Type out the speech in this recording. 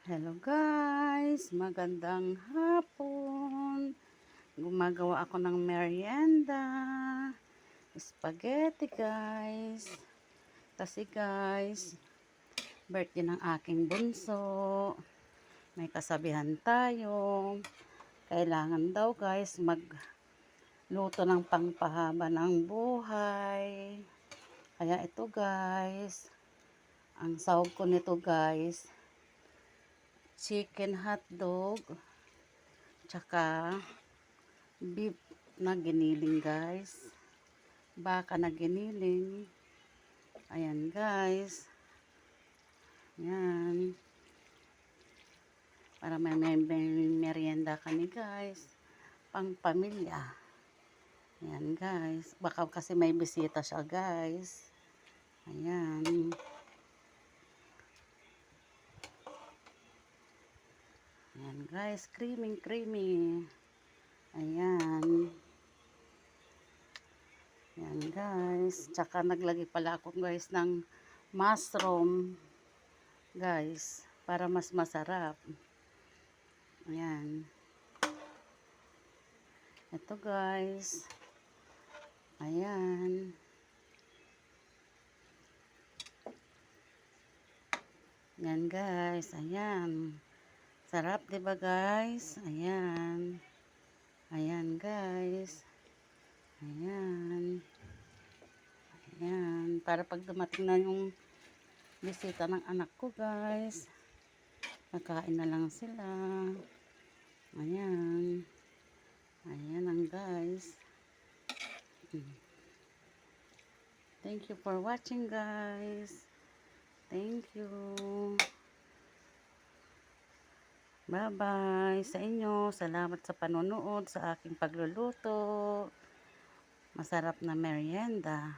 Hello guys, magandang hapon. Gumagawa ako ng merienda. Spaghetti guys. Kasi guys, birthday ng aking bunso. May kasabihan tayo. Kailangan daw guys magluto ng pangpahaba ng buhay. Kaya ito guys, ang sahog ko nito guys, chicken hotdog, tsaka beef na giniling guys, baka na giniling. Ayan guys, ayan, para may merienda kami guys, pang pamilya. Ayan guys, baka kasi may bisita siya guys. Ayan. Ayan guys, creamy. Ayan. Ayan guys. Tsaka naglagay pala ako guys ng mushroom. Guys, para mas masarap. Ayan. Ito guys. Ayan. Ayan guys. Ayan. Sarap, diba guys? Ayan. Ayan guys. Ayan. Ayan. Para pag dumating na yung bisita ng anak ko guys, nakain na lang sila. Ayan. Ayan ang guys. Thank you for watching guys. Thank you. Bye-bye sa inyo. Salamat sa panonood sa aking pagluluto. Masarap na merienda.